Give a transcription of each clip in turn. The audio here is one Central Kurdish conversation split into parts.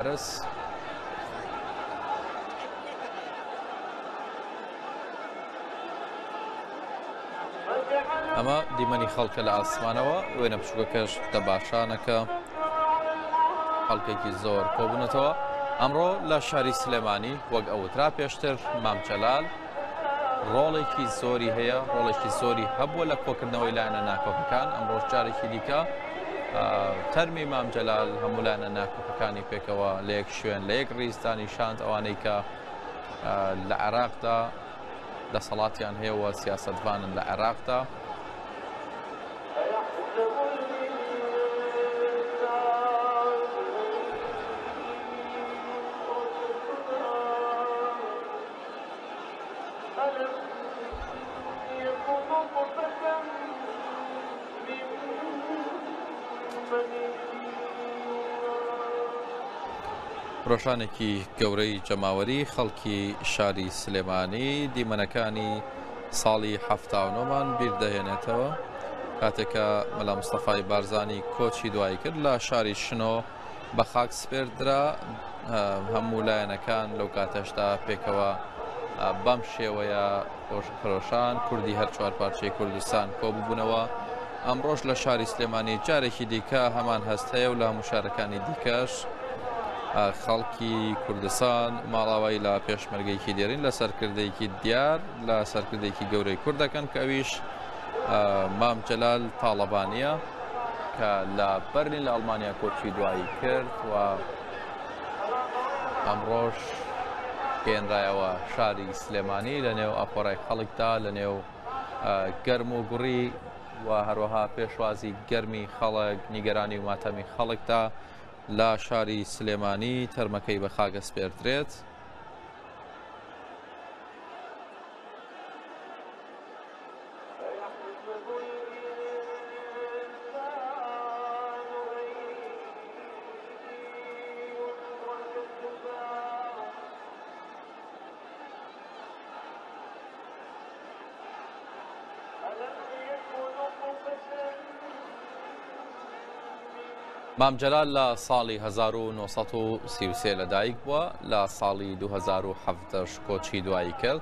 حارس ئەمە دیمەنی خەڵکە لە ئاسمانەوە وێنە بچووکەکەش دەباشانەکە خەڵکێکی زۆر کۆبوونەتەوە ئەمڕۆ لە شاری سلێمانی وەک ئەوترا پێشتر مام جەلال ڕۆڵێکی زۆری هەیە ڕۆڵێکی زۆری هەبووە لە کۆکردنەوەی لایەنە ناکۆکەکان ئەمڕۆ جارێکی دیکە تەرمی مام جەلال هەموو لایەنە ناکۆکەکانی پێکەوە لە یەک شوێن لە یەک ڕیزدانی شاند ئەوانەی کە لە عێراقدا دەسەڵاتیان هەیەوە سیاسەتوانن لە عێراقدا ڕۆژانێکی گەورەی جەماوەری خەڵکی شاری سلێمانی دیمەنەکانی ساڵی 79مان بیردەهێنێتەوە کاتێکە مەلا مستەفای بارزانی کۆچی دوایی کرد لە شاری شنۆ بە خاک سپێردرا هەموو لایەنەکان لەو کاتەشدا پێکەوە بەم شێوەیە خۆشفرۆشان کوردی هەر چوار پارچەی کوردستان کۆبووبوونەوە ئەمڕۆژ لە شاری سلێمانی جارێکی دیکە هەمان هەست هەیە و لە هەموو شارەکانی دیکەش خەڵکی کوردستان ماڵاوایی لە پێشمەرگەیەکی دێرین لە سەرکردەیەکی دیار لە سەرکردێکی گەورەی کوردەکەن کە ئەویش مام جەلال تاڵەبانیە کە لە بەرلین لە ئەڵمانیا کۆچی دوایی کرد و ئەمڕۆژ گەێنرایەوە شاری سلێمانی لە نێو ئاپۆڕای خەڵکدا لە نێو گەرم و گوڕی و هەروەها پێشوازی گەرمی خەڵک نیگەرانی و ماتەمی خەڵکدا لە شاری سلێمانی تەرمەکەی بە خاگە سپێردرێت مام جەلال لە ساڵی 1933 لەدایک بووە لە ساڵی 2007 کۆچی دوایی کرد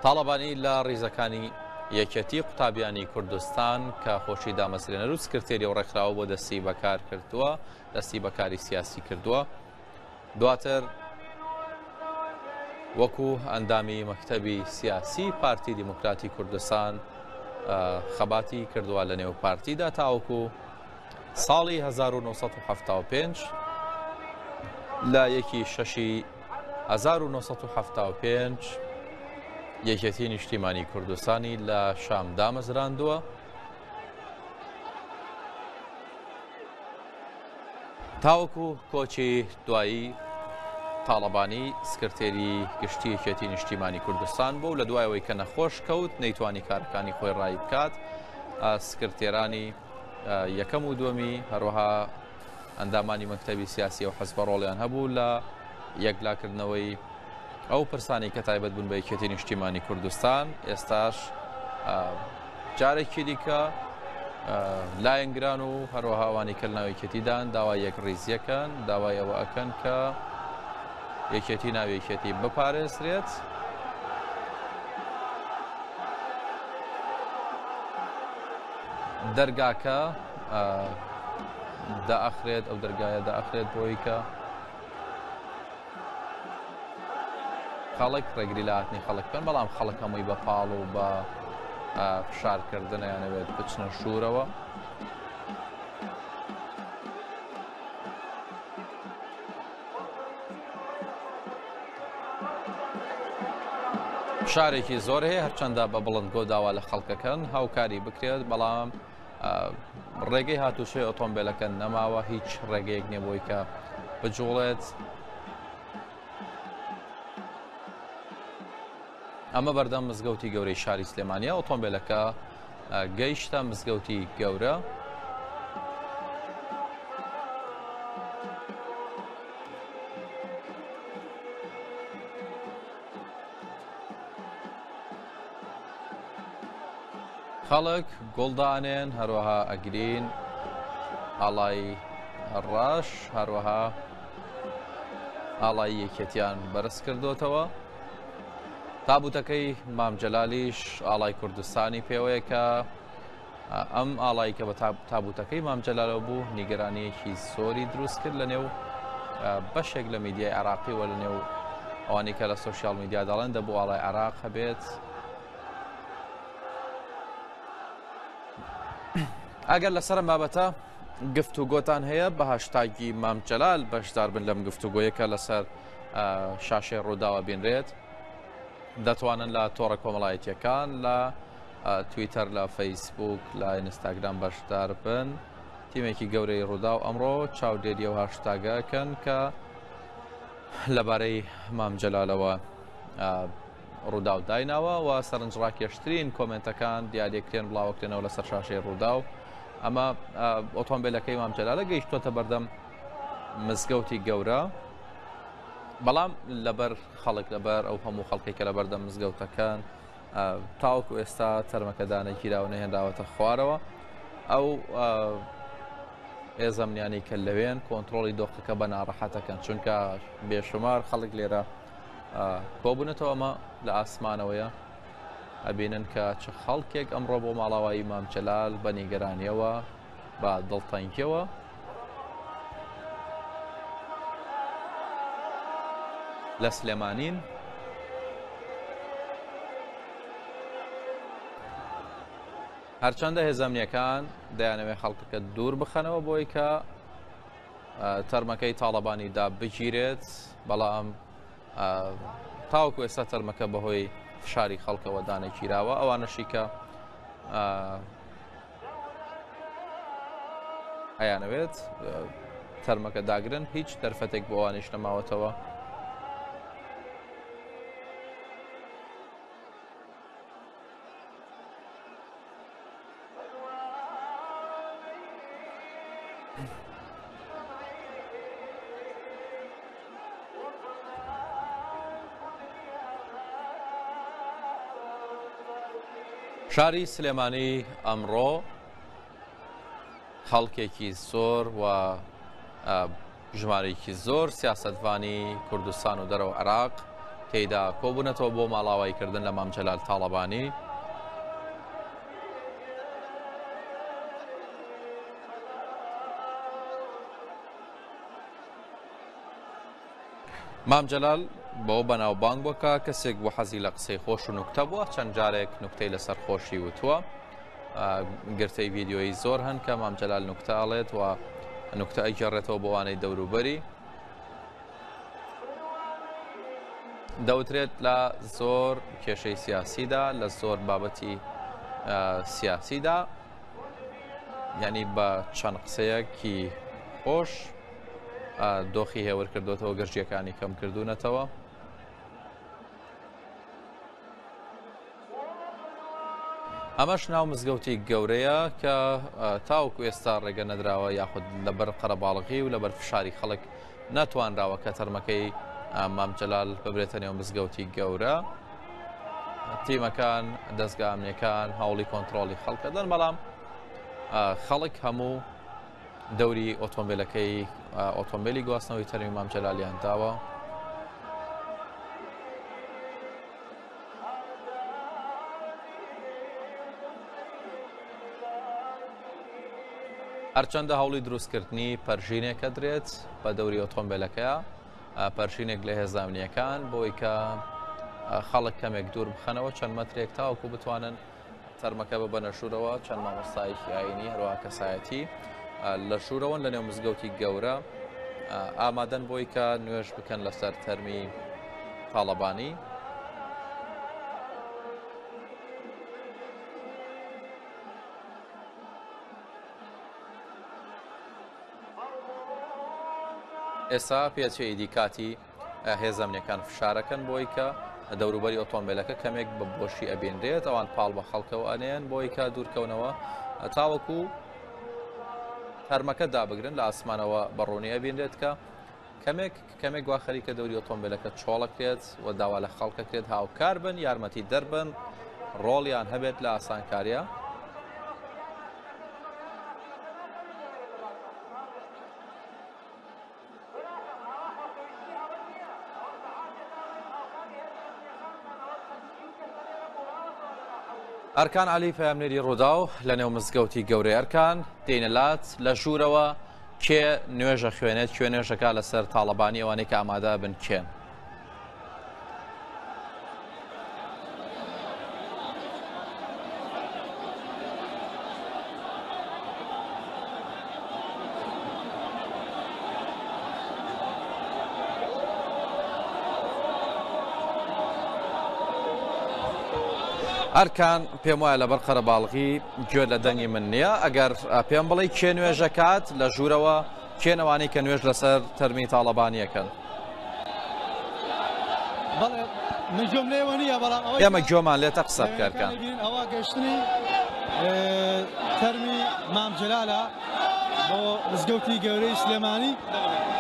تاڵەبانی لە ڕیزەکانی یەکەتی قوتابیانی کوردستان کە خۆشی دامەزرێنەر و سکرتێری و ڕێکخراوە بۆ دەستی بەکار کردووە دەستی بەکاری سیاسی کردووە دواتر وەکو ئەندامی مەکتەبی سیاسی پارتی دیموکراتی کوردستان خەباتی کردووە لە نێو پارتیدا تاوەکو ساڵی 1975 لە 1/6/1975 یەکێتی نیشتیمانی کوردستانی لە شام دامەزراندووە تاوەکو کۆچی دوایی تاڵەبانی سکرتێری گشتی یەکێتی نیشتیمانی کوردستان بوو لە دوایەوەی کە نەخۆش کەوت نەیتوانی کارەکانی خۆی ڕای بکات سکرتێرانی یەکەم و دووەمی هەروەها ئەندامانی مەکتەبی سیاسی و حەزب ڕۆڵیان هەبوو لە یەکلاکردنەوەی ئەو پرسانی کە تایبەت بوون بە یەکێتی نیشتیمانی کوردستان ئێستاش جارێکی دیکە لایەنگران و هەروەها ئەوانی کە لە ناو یەکێتیدان داوای یەک ڕیزیەکەن داوای ئەوە ئەکەن کە یەکێتی ناو یەکێتی بپارێزرێت دەرگاکە دائەخرێت ئەو دەرگایە دائەخرێت بۆی کە خەڵک ڕێگری لە هاتنی خەڵک بکەن بەڵام خەڵک هەمووی بە پاڵ و بە فشارکردن یانەوێت بچنە ژوورەوە شارێکی زۆر هەیە هەرچەندە بە بڵندگۆ داوا لە خەڵکەکەن هاوکاری بکرێت بەڵام ڕێگەی هاتوچێ ئۆتۆمبیلەکە نەماوە هیچ ڕێگەیەک نییە بۆی کە بجوڵێت ئەمە بەردەم مزگەوتی گەورەی شاری سلێمانیە ئۆتۆمبیلەکە گەیشتە مزگەوتی گەورە خەڵک گوڵدانێن هەروەها ئەگرین ئاڵای ڕاش هەروەها ئاڵایی یەکێتیان بەرز کردوتەوە. تابوتەکەی مام جەلالیش ئاڵای کوردستانی پێوەیە کە ئەم ئاڵایی کە بە تابوتەکەی مام جەلالەوە بوو نیگەرانیەکی زۆری دروست کرد لە نێو بەشێک لە میدیای عراقی وە لە نێو ئەوانەی کە لە سوشیال میدیا دەڵێن دەبوو ئاڵای عراق هەبێت. ئەگەر لەسەر بابەتە گفتوگۆتان هەیە بە هاشتاگی مام جەلال بەشدار بن لەم گفتوگۆیەکە لەسەر شاشەی ڕووداوە بینرێت. دەتوانن لە تۆڕە کۆمەڵایەتیەکان لە تویتەر لە فەیسبوک لە ئینستاگرام بەشدار بن. تیمێکی گەورەی ڕوودا و ئەمڕۆ چاودێریە و هاشتاگەکەن کە لەبارەی مام جەلالەوە ڕوودا و دایناوە و سەرنجڕاکێشترین کۆمنتەکان دیاریکرێن بڵاوکرێنەوە لەسەر شاشەی ڕوودا و ئەمە ئۆتۆمبیلەکەی مام جەلالە گەیشتوتە بەردەم مزگەوتی گەورە، بەڵام لەبەر خەڵک لەبەر ئەو هەموو خەڵکی کە لە بەردەم مزگەوتەکان تاوەکو ئێستا تەرمەکەدانە گیراوە نەهێنراوەتە خوارەوە. ئەو ئێزەمنیانی کە لەوێن کۆنتترۆلی دۆخەکە بە ناڕەحەتەکەن، چونکە بێشمار خەڵک لێرە کۆبوونەتەوە ئەمە لە ئاسمانەوەیە ئەبینن کە چه خەڵکێک ئەمڕۆ بۆ ماڵاوایی مام جەلال بە نیگەرانیەوە بە دڵتەنگیەوە لە سلێمانین. هەرچەندە هێزەمنیەکان دەیانەوێت خەڵکەکە دوور بخەنەوە بۆی کە تەرمەکەی تاڵەبانیدا بگیرێت، بەڵام تاوەکو ئێستا تەرمەکە بەهۆی فشاری خەڵکەوە دانەگیراوە. ئەوانەشی کە ئەیانەوێت تەرمەکە داگرن هیچ دەرفەتێک بۆ ئەوانیش نەماوەتەوە. شاری سلێمانی ئەمڕۆ خەڵکێکی زۆر و ژمارەیەکی زۆر سیاسەتوانی کوردستان و دەرەوە عێراق تێیدا کۆبوونەتەوە بۆ ماڵاواییکردن لە مام جەلال تاڵەبانی. مام جەلال بۆ بەناوبانگ بووکە کەسێک بۆ حەزی لە قسەی خۆش و نوکتە بووە، چەند جارێک نوکتەی لەسەر خۆشی وتووە. گرتەی ڤیددیۆی زۆر هەن کە مام جەلال نوکتە ئاڵێت و نوکتە ئەیگەڕێتەوە بۆ وانەی دەوروبەری. دەوترێت لە زۆر کێشەی سیاسیدا لە زۆر بابەتی سیاسیدا، یعنی بە چەند قسەیەکی خۆش دۆخی هێور کردوێتەوە، گەرجیەکانی کەم کردوونەتەوە. ئەمەش ناو مزگەوتی گەورەیە کە تاوەکو ئێستا ڕێگە نەدراوە، یاخود لەبەر قەرەباڵغی و لەبەر فشاری خەڵک ناتوانراوە کە تەرمەکەی مام جەلال ببرێتە نێو مزگەوتی گەورە. تیمەکان دەستگا ئەمنیەکان هەوڵی کۆنتترۆلی خەڵکە دەن، بەڵام خەڵک هەموو دەوری ئۆتۆمبیلەکەی ئۆتۆمبیلی گواستنەوەی تەرمی مام جەلالیان داوە. هەرچەندە هەوڵی دروستکردنی پەرژینێکە درێت بە دەوری ئۆتۆمبیلەکەیە، پەرژینێک لە هێزانامنیەکان بۆی کە خەڵک کەمێک دوور بخەنەوە چەند مەترێک تاوەکو بتوانن تەرمەکە ببەنە ژوورەوە. چەند مامۆستایەکی ئاینی هەروەها کەسایەتی لە ژوورەوەن لە نێو مزگەوتی گەورە ئامادەن بۆی کە نوێژ بکەن لەسەر تەرمی تاڵەبانی. ئێستا پێچەیەدی کاتی هێزەمنیەکان فشارەکەن بۆی کە دەوروبەری ئۆتۆمبیلەکە کەمێک بە بۆشی ئەبێنرێت، ئەوان پاڵ بە خەڵکەوە ئەنێن بۆی کە دوورکەونەوە تاوەکو تەرمەکە دابگرن لە ئاسمانەوە بەڕوونی ئەبێنرێت کە کەمێک وا خەریکە دەوری ئۆتۆمبیلەکە چۆڵەکرێت و داوا لە خەڵکەکرێت هاوکار بن، یارمەتی دەربن، ڕۆڵیان هەبێت لە ئاسانکاریە. ئەرکان عەلی پەیامنێری ڕووداو لە نێو مزگەوتی گەورەی ئەرکان دێنەلات لە ژوورەوە کێ نوێژە خوێنێت کوێ نوێژەکە لەسەر تاڵەبانی ئەوانەی کە ئامادە بن کێن. ئەرکان پێم وایە لەبەر قەرەباڵغی گوێ لە دەنگی من نییە ئەگەر پێم بڵێ کێ نوێژەکات لە ژوورەوە کێنەوانی کە نوێژ لەسەر تەرمی تاڵەبانیەکەن. من جۆم لێوە نییە بەڵام ئێمە گوێمان لێتە قسە بکەرکان ئەوە گەشتنی تەرمی مام جەلالە بۆ مزگەوتی گەورەی سلێمانی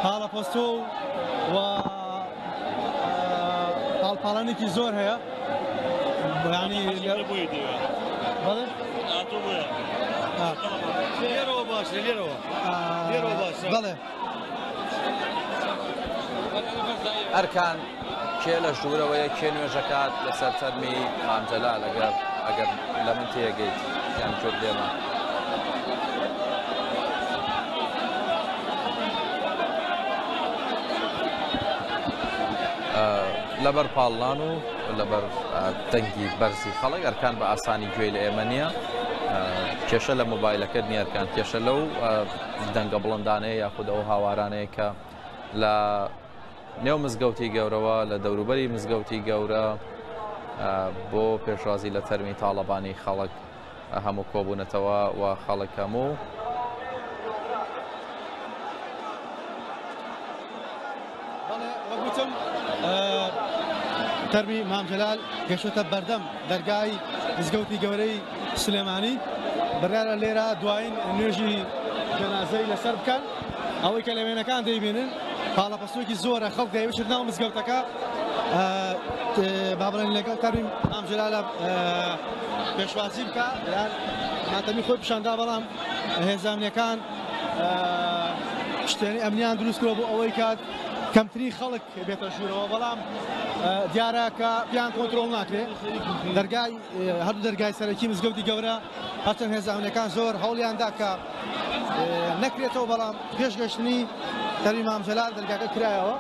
پاڵەپۆستۆ و پاڵپاڵانێکی زۆر هەیە يعني ليرو باش ليرو باش بله ئەرکان کێ لە ژوورەوەیە کێ نوێژەکات لەسەر تەرمی مام جەلال ئەگەر لە من تێگەیت یان جۆر لێمە لەبەر پاڵان و لەبەر دەنگی بەرزی خەڵک ئەرکان بە ئاسانی گوێی لە ئێمە نییە کێشە لە مۆبایلەکەت نییە ئەرکان کێشە لەو دەنگە بڵندانەیە یاخود ئەو هاوارانەیە کە لە نێو مزگەوتی گەورەوە لە دەوروبەری مزگەوتی گەورە بۆ پێشوازی لە تەرمی تاڵەبانی خەڵک هەموو کۆبوونەتەوە و خەڵک هەموو تەرمی مام جەلال گەشتە بەردەم دەرگای مزگەوتی گەورەی سلێمانی بڕیارە لێرە دوایین نوێژی جەنازەی لەسەر بکەن ئەوەی کە لە وێنەکان دەیبینن پاڵەپەستۆکی زۆرە خەڵک دەیەوێت ناو مزگەوتەکە با بڵێن لەگەڵ تەرمی مام جەلالە پێشوازی بکە یان ماتەمی خۆی پیشاندا بەڵام هێزانیەکان شتێنی ئەمنیان دروست کرۆ بۆ ئەوەی کات کەمتری خەڵک بێتە ژوورەوە بەڵام دیارە کە پیان کۆنتترۆل ناکرێت دەرگای هەردوو دەرگای سەرەکی مزگەوتی گەورە هەرچەند هێزانەکان زۆر هەوڵیاندا کە نەکرێتەوە بەڵام پێشگەشتنی تەرمی مام جەلال دەرگاکە کرایەوە